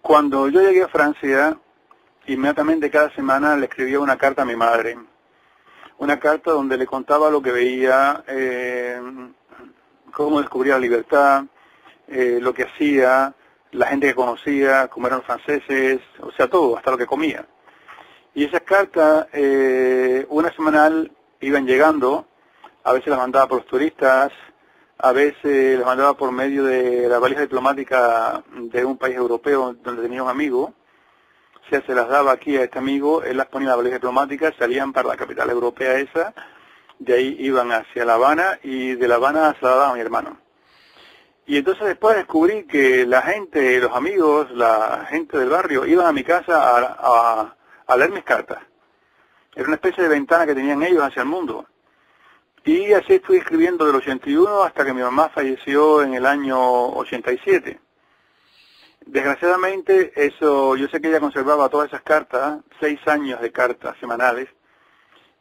Cuando yo llegué a Francia, inmediatamente cada semana le escribía una carta a mi madre. Una carta donde le contaba lo que veía, cómo descubría la libertad, lo que hacía, la gente que conocía, cómo eran los franceses, o sea, todo, hasta lo que comía. Y esas cartas, una semanal, iban llegando, a veces las mandaba por los turistas, a veces las mandaba por medio de la valija diplomática de un país europeo donde tenía un amigo. O sea, se las daba aquí a este amigo, él las ponía en la valija diplomática, salían para la capital europea esa, de ahí iban hacia La Habana y de La Habana se las daba a mi hermano. Y entonces después descubrí que la gente, los amigos, la gente del barrio, iban a mi casa a leer mis cartas. Era una especie de ventana que tenían ellos hacia el mundo. Y así estuve escribiendo del 81 hasta que mi mamá falleció en el año 87. Desgraciadamente, eso, yo sé que ella conservaba todas esas cartas, 6 años de cartas semanales,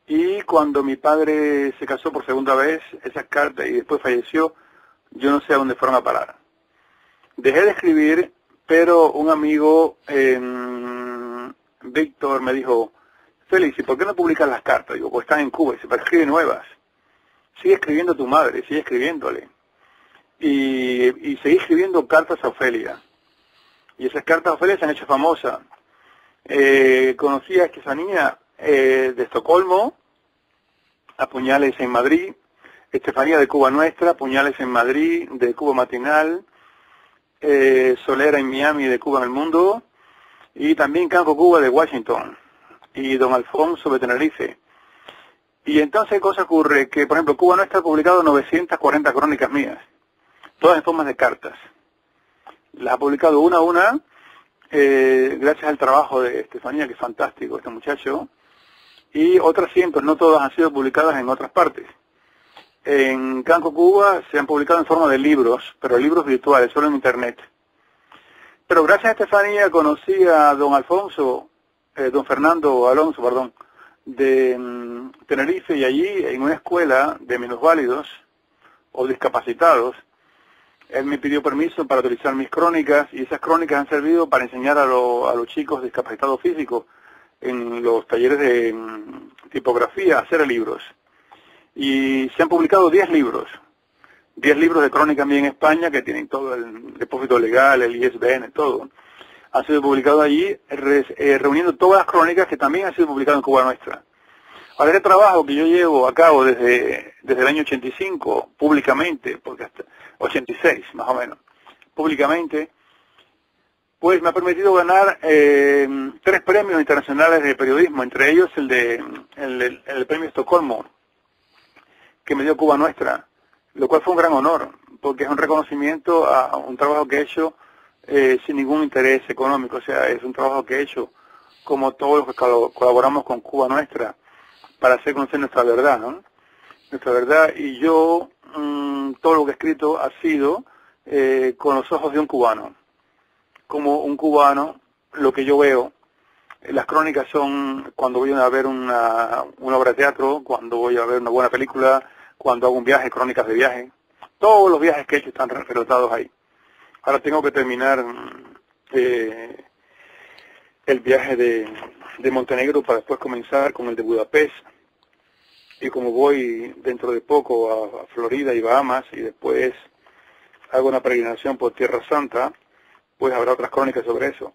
y cuando mi padre se casó por segunda vez, esas cartas, y después falleció, yo no sé a dónde fueron a parar. Dejé de escribir, pero un amigo, Víctor, me dijo, Félix, ¿y por qué no publicas las cartas? Digo, pues están en Cuba, y se escribe nuevas. Sigue escribiendo a tu madre, sigue escribiéndole. Y seguí escribiendo cartas a Ofelia. Y esas cartas a Ofelia se han hecho famosas. Conocí a Estefanía de Estocolmo, a Puñales en Madrid, Estefanía de Cuba Nuestra, Puñales en Madrid, de Cuba Matinal, Solera en Miami, de Cuba en el Mundo, y también Campo Cuba de Washington, y Don Alfonso de Tenerife. Y entonces, ¿qué cosa ocurre? Que, por ejemplo, Cuba Nuestra ha publicado 940 crónicas mías, todas en formas de cartas. Las ha publicado una a una, gracias al trabajo de Estefanía, que es fantástico, este muchacho, y otras cientos, no todas han sido publicadas en otras partes. En Canco Cuba se han publicado en forma de libros, pero libros virtuales, solo en Internet. Pero gracias a Estefanía conocí a don Alfonso, don Fernando Alonso, perdón, de Tenerife, y allí en una escuela de minusválidos o discapacitados, él me pidió permiso para utilizar mis crónicas, y esas crónicas han servido para enseñar a los chicos discapacitados físicos en los talleres de tipografía a hacer libros. Y se han publicado 10 libros. 10 libros de crónica mía en España, que tienen todo el depósito legal, el ISBN, todo. Han sido publicados allí, reuniendo todas las crónicas que también han sido publicadas en Cuba Nuestra. Ahora, este trabajo que yo llevo a cabo desde el año 85, públicamente, porque hasta 86 más o menos, públicamente, pues me ha permitido ganar 3 premios internacionales de periodismo, entre ellos el premio Estocolmo, que me dio Cuba Nuestra, lo cual fue un gran honor, porque es un reconocimiento a un trabajo que he hecho sin ningún interés económico. O sea, es un trabajo que he hecho como todos los que colaboramos con Cuba Nuestra para hacer conocer nuestra verdad, ¿no? Nuestra verdad, y yo, todo lo que he escrito ha sido con los ojos de un cubano. Como un cubano, lo que yo veo, las crónicas son cuando voy a ver una obra de teatro, cuando voy a ver una buena película, cuando hago un viaje, crónicas de viaje. Todos los viajes que he hecho están relatados ahí. Ahora tengo que terminar el viaje de Montenegro para después comenzar con el de Budapest. Y como voy dentro de poco a Florida y Bahamas, y después hago una peregrinación por Tierra Santa, pues habrá otras crónicas sobre eso.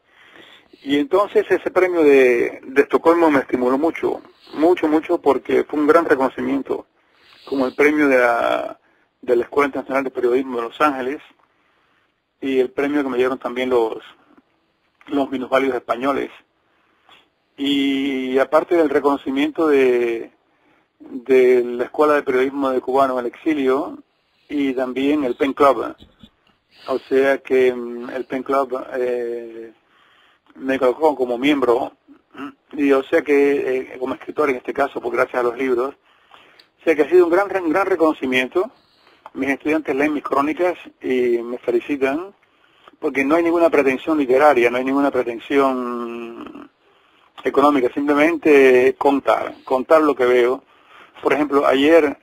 Y entonces ese premio de Estocolmo me estimuló mucho, porque fue un gran reconocimiento, como el premio de la Escuela Internacional de Periodismo de Los Ángeles, y el premio que me dieron también los minusválidos españoles. Y aparte del reconocimiento de la Escuela de Periodismo de Cubano en el Exilio, y también el Pen Club. O sea que el Pen Club me colocó como miembro, y o sea que como escritor en este caso, pues gracias a los libros, O sea que ha sido un gran reconocimiento. Mis estudiantes leen mis crónicas y me felicitan, porque no hay ninguna pretensión literaria, no hay ninguna pretensión económica, simplemente contar lo que veo. Por ejemplo, ayer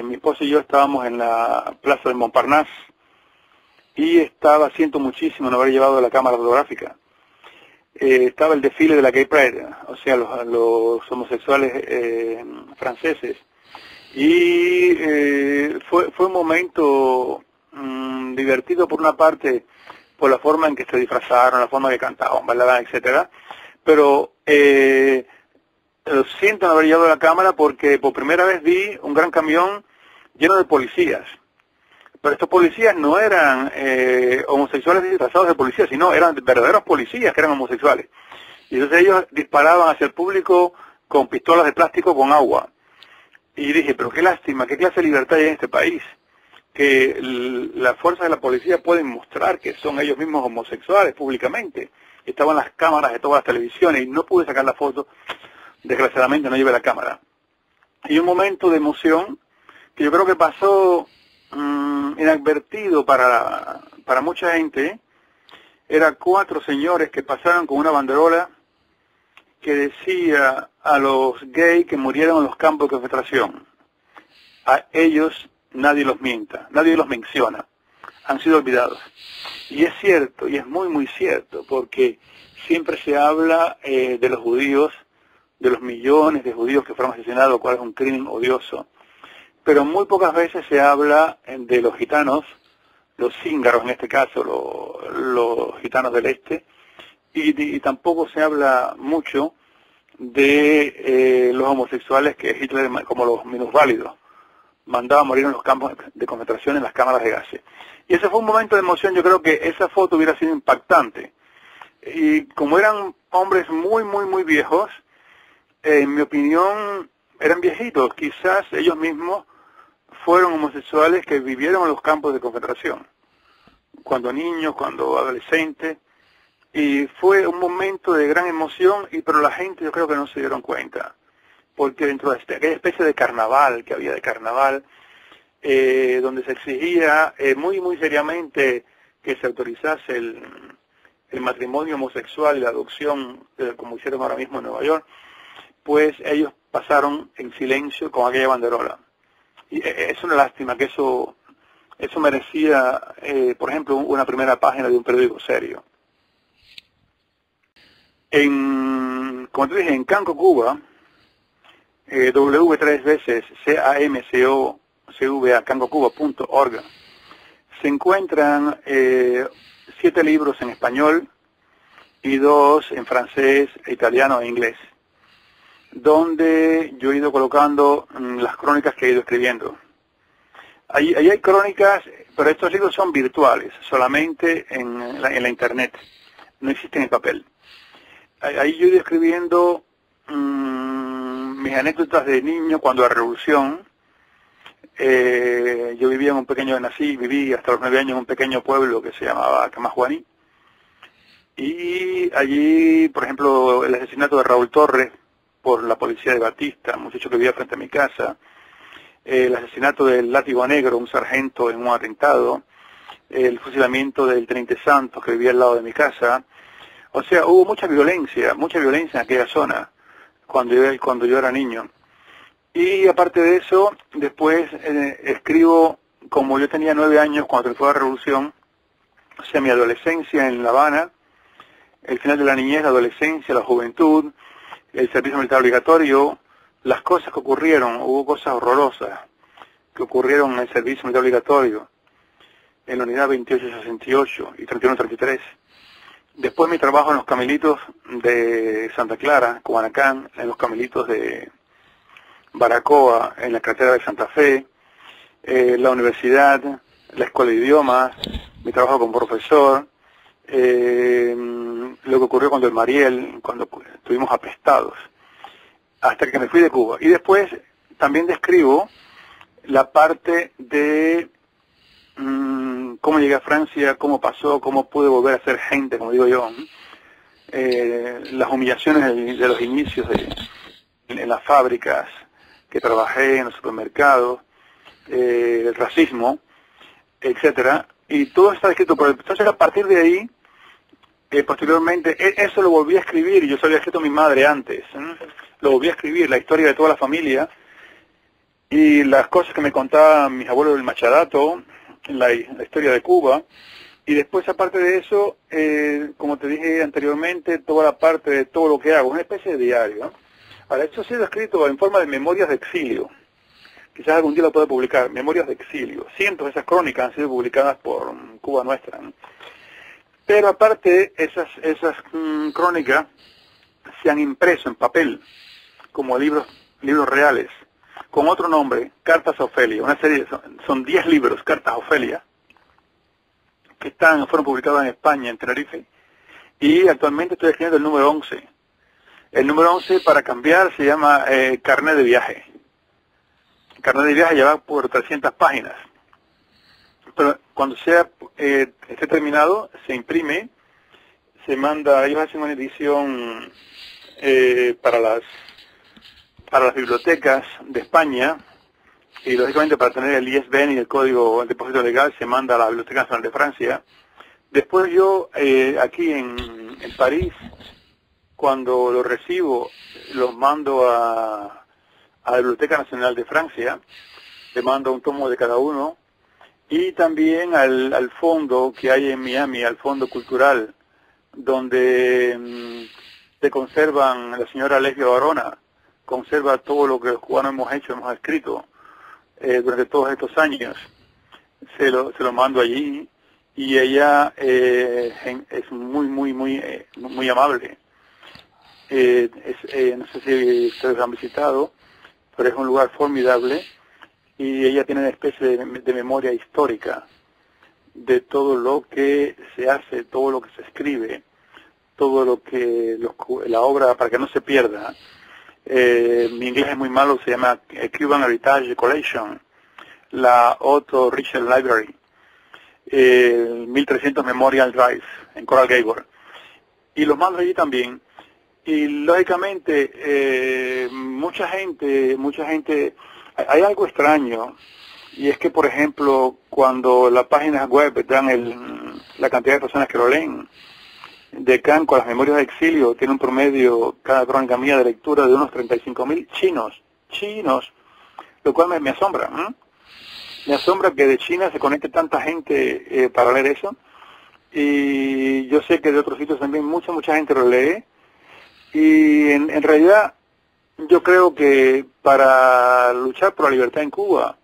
mi esposa y yo estábamos en la plaza de Montparnasse y siento muchísimo no haber llevado la cámara fotográfica. Estaba el desfile de la Gay Pride, o sea, los homosexuales franceses. Y fue un momento divertido por una parte, por la forma en que se disfrazaron, la forma que cantaban, bailaban, etcétera. Pero siento no haber llevado la cámara porque por primera vez vi un gran camión lleno de policías. Pero estos policías no eran homosexuales disfrazados de policías, sino eran verdaderos policías que eran homosexuales. Y entonces ellos disparaban hacia el público con pistolas de plástico con agua. Y dije, pero qué lástima, qué clase de libertad hay en este país, que las fuerzas de la policía pueden mostrar que son ellos mismos homosexuales públicamente. Estaban las cámaras de todas las televisiones y no pude sacar la foto, desgraciadamente no llevé la cámara. Y un momento de emoción que yo creo que pasó inadvertido para mucha gente, era 4 señores que pasaron con una banderola que decía a los gays que murieron en los campos de concentración. A ellos nadie los menciona, han sido olvidados. Y es cierto, y es muy muy cierto, porque siempre se habla de los judíos, de los millones de judíos que fueron asesinados, lo cual es un crimen odioso. Pero muy pocas veces se habla de los gitanos, los cíngaros en este caso, los gitanos del este, y tampoco se habla mucho de los homosexuales que Hitler, como los minusválidos, mandaba a morir en los campos de concentración, en las cámaras de gases. Y ese fue un momento de emoción. Yo creo que esa foto hubiera sido impactante. Y como eran hombres muy, muy, muy viejos, en mi opinión, eran viejitos. Quizás ellos mismos fueron homosexuales que vivieron en los campos de concentración, cuando niños, cuando adolescentes. Y fue un momento de gran emoción, pero la gente yo creo que no se dieron cuenta, porque dentro de aquella especie de carnaval que había donde se exigía muy muy seriamente que se autorizase el matrimonio homosexual y la adopción, como hicieron ahora mismo en Nueva York, pues ellos pasaron en silencio con aquella banderola. Y es una lástima que eso merecía, por ejemplo, una primera página de un periódico serio. Como te dije, en Canco, Cuba, W3 veces, CAMCOCVA, cancocuba.org, se encuentran 7 libros en español y 2 en francés, italiano e inglés, donde yo he ido colocando las crónicas que he ido escribiendo. Ahí hay crónicas, pero estos libros son virtuales, solamente en la internet, no existen en papel. Ahí yo he ido escribiendo mis anécdotas de niño cuando la revolución. Yo vivía en viví hasta los 9 años en un pequeño pueblo que se llamaba Camajuaní. Y allí, por ejemplo, el asesinato de Raúl Torres por la policía de Batista, un muchacho que vivía frente a mi casa, el asesinato del Látigo Negro, un sargento en un atentado, el fusilamiento del Teniente Santos que vivía al lado de mi casa. O sea, hubo mucha violencia en aquella zona cuando yo era niño. Y aparte de eso, después escribo, como yo tenía 9 años cuando fue la revolución, o sea, mi adolescencia en La Habana, el final de la niñez, la adolescencia, la juventud, el servicio militar obligatorio, las cosas que ocurrieron, hubo cosas horrorosas que ocurrieron en el servicio militar obligatorio, en la unidad 2868 y 3133. Después mi trabajo en los Camelitos de Santa Clara, Cubanacán, en los Camelitos de Baracoa, en la carretera de Santa Fe, la universidad, la escuela de idiomas, mi trabajo como profesor, lo que ocurrió cuando el Mariel, cuando estuvimos apestados, hasta que me fui de Cuba. Y después también describo la parte de cómo llegué a Francia, cómo pasó, cómo pude volver a ser gente, como digo yo, las humillaciones de los inicios en las fábricas, que trabajé en los supermercados, el racismo, etcétera, y todo está escrito. Pero entonces a partir de ahí, posteriormente, eso lo volví a escribir, y yo se lo había escrito a mi madre antes, lo volví a escribir, la historia de toda la familia, y las cosas que me contaban mis abuelos del Machadato, la historia de Cuba, y después aparte de eso, como te dije anteriormente, toda la parte de todo lo que hago, una especie de diario, ¿no? Ahora, esto ha sido escrito en forma de memorias de exilio. Quizás algún día lo pueda publicar, memorias de exilio. Cientos de esas crónicas han sido publicadas por Cuba Nuestra, ¿no? Pero aparte, esas crónicas se han impreso en papel, como libros reales, con otro nombre, Cartas a Ofelia. Una serie, son 10 libros, Cartas a Ofelia, que fueron publicados en España, en Tenerife, y actualmente estoy escribiendo el número 11. El número 11, para cambiar, se llama Carnet de Viaje. Carnet de Viaje lleva por 300 páginas. Pero cuando esté terminado, se imprime, se manda, ellos hacen una edición para las bibliotecas de España, y lógicamente para tener el ISBN y el código de depósito legal se manda a la Biblioteca Nacional de Francia. Después yo, aquí en París, cuando lo recibo, los mando a la Biblioteca Nacional de Francia, le mando un tomo de cada uno, y también al fondo que hay en Miami, al fondo cultural, donde se conservan, la señora Lesbia Barona conserva todo lo que los cubanos hemos hecho, hemos escrito durante todos estos años. Se lo mando allí, y ella es muy amable. No sé si ustedes lo han visitado, pero es un lugar formidable, y ella tiene una especie de memoria histórica de todo lo que se hace, todo lo que se escribe, todo lo que la obra, para que no se pierda. Mi inglés es muy malo, se llama Cuban Heritage Collection, la Otto Richter Library, 1300 Memorial Drive en Coral Gables, y los mando allí también. Y lógicamente mucha gente, hay algo extraño, y es que, por ejemplo, cuando las páginas web dan la cantidad de personas que lo leen, de Canco, las memorias de exilio, tiene un promedio, cada crónica mía de lectura, de unos 35.000 chinos, lo cual me asombra, ¿eh? Me asombra que de China se conecte tanta gente para leer eso, y yo sé que de otros sitios también mucha gente lo lee, y en realidad yo creo que para luchar por la libertad en Cuba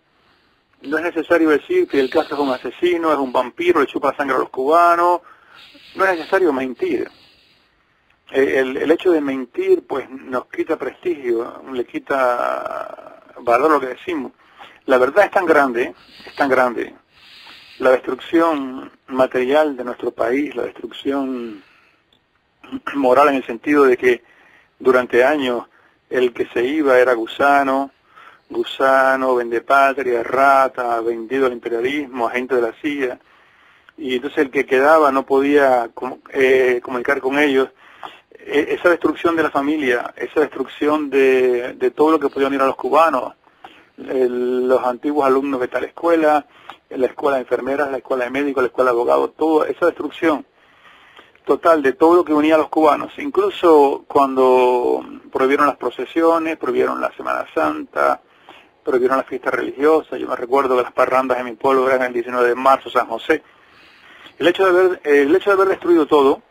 no es necesario decir que el Castro es un asesino, es un vampiro, le chupa la sangre a los cubanos. No es necesario mentir. El hecho de mentir pues nos quita prestigio, le quita valor a lo que decimos. La verdad es tan grande, la destrucción material de nuestro país, la destrucción moral en el sentido de que durante años el que se iba era gusano, vendepatria, rata, vendido al imperialismo, agente de la CIA, y entonces el que quedaba no podía comunicar con ellos. Esa destrucción de la familia, esa destrucción de todo lo que podían ir a los cubanos, los antiguos alumnos de tal escuela, la escuela de enfermeras, la escuela de médicos, la escuela de abogados, toda esa destrucción total de todo lo que unía a los cubanos, incluso cuando prohibieron las procesiones, prohibieron la Semana Santa, prohibieron las fiestas religiosas. Yo me recuerdo que las parrandas en mi pueblo eran el 19 de marzo, San José. El hecho de haber destruido todo,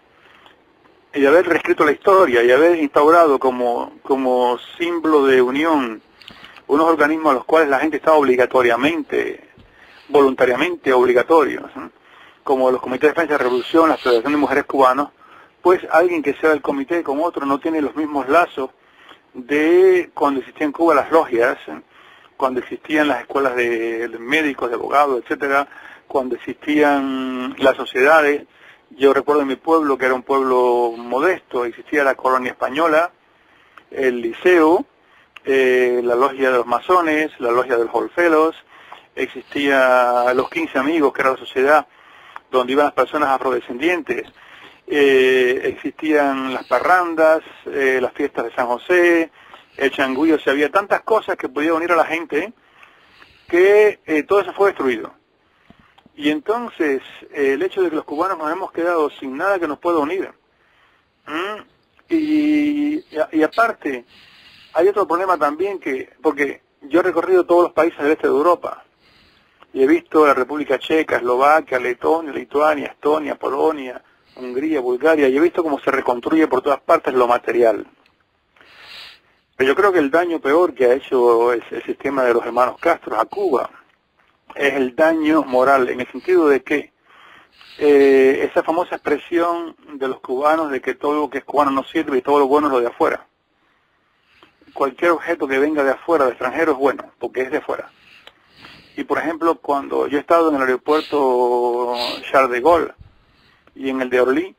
y de haber reescrito la historia, y haber instaurado como símbolo de unión unos organismos a los cuales la gente estaba voluntariamente obligatorios, ¿no? Como los comités de defensa de la revolución, la Federación de Mujeres Cubanas, pues alguien que sea del comité con otro no tiene los mismos lazos de cuando existían en Cuba las logias, cuando existían las escuelas de médicos, de abogados, etcétera, cuando existían las sociedades. Yo recuerdo en mi pueblo, que era un pueblo modesto, existía la colonia española, el liceo, la logia de los masones, la logia de los Oddfellows, existía los 15 amigos, que era la sociedad donde iban las personas afrodescendientes, existían las parrandas, las fiestas de San José, el changüí, o sea, había tantas cosas que podían unir a la gente que todo eso fue destruido. Y entonces, el hecho de que los cubanos nos hemos quedado sin nada que nos pueda unir. Y aparte, hay otro problema también porque yo he recorrido todos los países del este de Europa y he visto la República Checa, Eslovaquia, Letonia, Lituania, Estonia, Polonia, Hungría, Bulgaria, y he visto cómo se reconstruye por todas partes lo material. Pero yo creo que el daño peor que ha hecho el sistema de los hermanos Castro a Cuba es el daño moral, en el sentido de que esa famosa expresión de los cubanos de que todo lo que es cubano no sirve y todo lo bueno es lo de afuera. Cualquier objeto que venga de afuera, de extranjero, es bueno, porque es de afuera. Y por ejemplo, cuando yo he estado en el aeropuerto Charles de Gaulle y en el de Orly,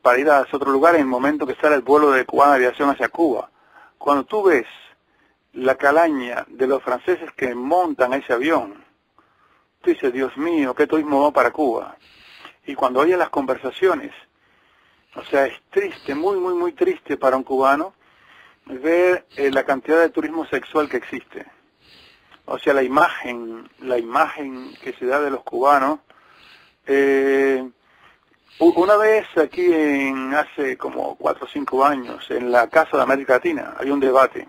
para ir a otro lugar en el momento que sale el vuelo de Cubana de Aviación hacia Cuba, cuando tú ves la calaña de los franceses que montan ese avión, tú dices, Dios mío, qué turismo va para Cuba. Y cuando oyes las conversaciones, o sea, es triste, muy, muy, muy triste para un cubano ver la cantidad de turismo sexual que existe. O sea, la imagen que se da de los cubanos. Una vez aquí hace como 4 o 5 años, en la Casa de América Latina, había un debate.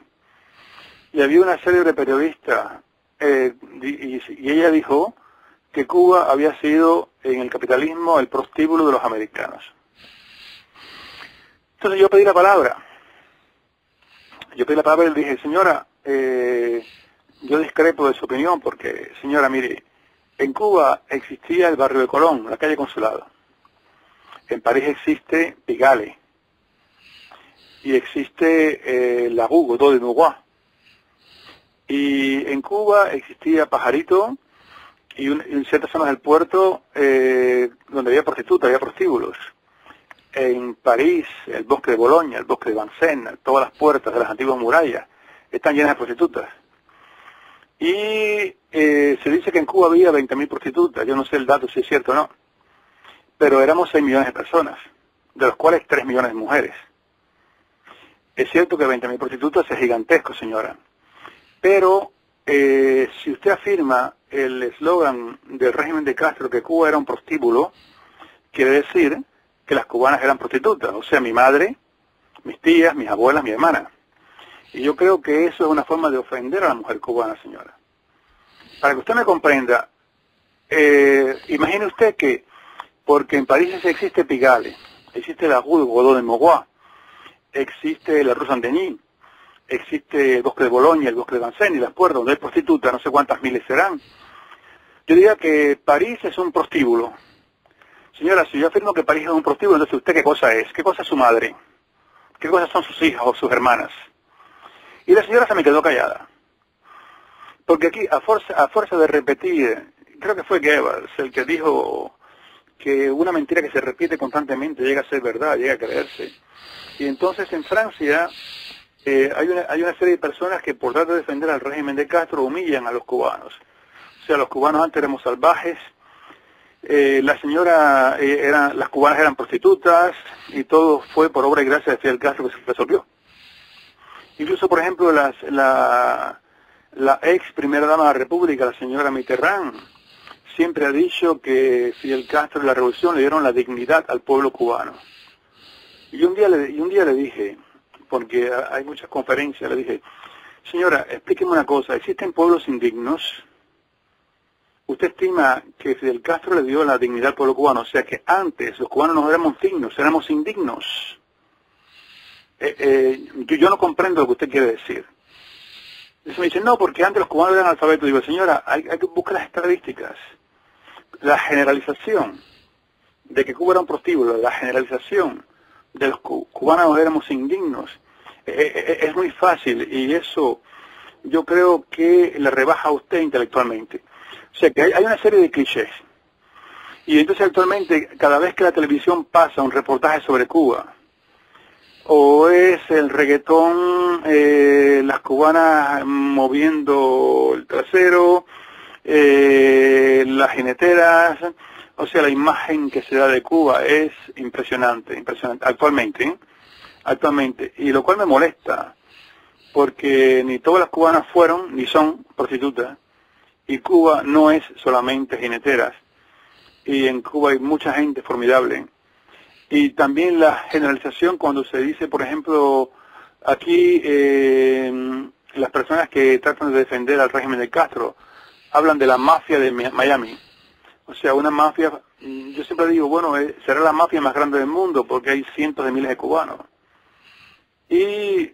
Y había una célebre periodista, y ella dijo que Cuba había sido en el capitalismo el prostíbulo de los americanos. Entonces yo pedí la palabra. Y le dije, señora, yo discrepo de su opinión porque, señora, mire, en Cuba existía el barrio de Colón, la calle Consulado. En París existe Pigalle. Y existe la Rue Godot de Nougat. Y en Cuba existía Pajarito y en ciertas zonas del puerto donde había prostitutas, había prostíbulos. En París, el bosque de Boloña, el bosque de Vincennes, todas las puertas de las antiguas murallas están llenas de prostitutas. Y se dice que en Cuba había 20.000 prostitutas, yo no sé el dato si es cierto o no, pero éramos 6 millones de personas, de los cuales 3 millones de mujeres. Es cierto que 20.000 prostitutas es gigantesco, señora, pero si usted afirma el eslogan del régimen de Castro que Cuba era un prostíbulo, quiere decir que las cubanas eran prostitutas, o sea, mi madre, mis tías, mis abuelas, mi hermana. Y yo creo que eso es una forma de ofender a la mujer cubana, señora. Para que usted me comprenda, imagine usted que, porque en París existe Pigalle, existe la Rue Godot de Nougat, existe la Rue Saint-Denis, existe el bosque de Boloña, el bosque de Vincennes y las puertas donde hay prostitutas, no sé cuántas miles serán. Yo diría que París es un prostíbulo. Señora, si yo afirmo que París es un prostíbulo, entonces ¿usted qué cosa es? ¿Qué cosa es su madre? ¿Qué cosas son sus hijas o sus hermanas? Y la señora se me quedó callada. Porque aquí, a fuerza de repetir, creo que fue Goebbels el que dijo que una mentira que se repite constantemente llega a ser verdad, llega a creerse. Y entonces en Francia hay una serie de personas que por tratar de defender al régimen de Castro humillan a los cubanos. O sea, los cubanos antes éramos salvajes, las cubanas eran prostitutas y todo fue por obra y gracia de Fidel Castro que se resolvió. Incluso, por ejemplo, la ex primera dama de la República, la señora Mitterrand, siempre ha dicho que Fidel Castro y la revolución le dieron la dignidad al pueblo cubano. Y un día le dije, porque hay muchas conferencias, le dije, señora, explíqueme una cosa, ¿existen pueblos indignos? ¿Usted estima que Fidel Castro le dio la dignidad al pueblo cubano? O sea que antes los cubanos no éramos dignos, éramos indignos. Yo no comprendo lo que usted quiere decir. Entonces me dice, no, porque antes los cubanos eran analfabetos. Digo, señora, hay que buscar las estadísticas. La generalización de que Cuba era un prostíbulo, la generalización de los cubanos éramos indignos, es muy fácil y eso yo creo que le rebaja a usted intelectualmente. O sea que hay una serie de clichés. Y entonces actualmente, cada vez que la televisión pasa un reportaje sobre Cuba, o es el reggaetón, las cubanas moviendo el trasero, las jineteras, o sea, la imagen que se da de Cuba es impresionante, actualmente, y lo cual me molesta, porque ni todas las cubanas fueron ni son prostitutas, y Cuba no es solamente jineteras, y en Cuba hay mucha gente formidable. Y también la generalización cuando se dice, por ejemplo, aquí las personas que tratan de defender al régimen de Castro hablan de la mafia de Miami. O sea, una mafia, yo siempre digo, bueno, será la mafia más grande del mundo porque hay cientos de miles de cubanos. Y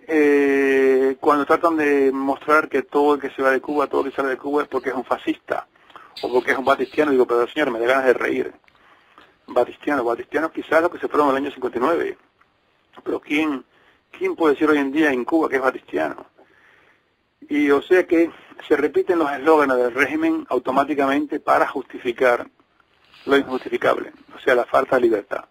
cuando tratan de mostrar que todo el que se va de Cuba, todo el que sale de Cuba es porque es un fascista o porque es un batistiano, digo, pero señor, me da ganas de reír. Batistiano quizás lo que se fueron en el año 59, pero ¿quién puede decir hoy en día en Cuba que es batistiano? Y o sea que se repiten los eslóganes del régimen automáticamente para justificar lo injustificable, o sea, la falta de libertad.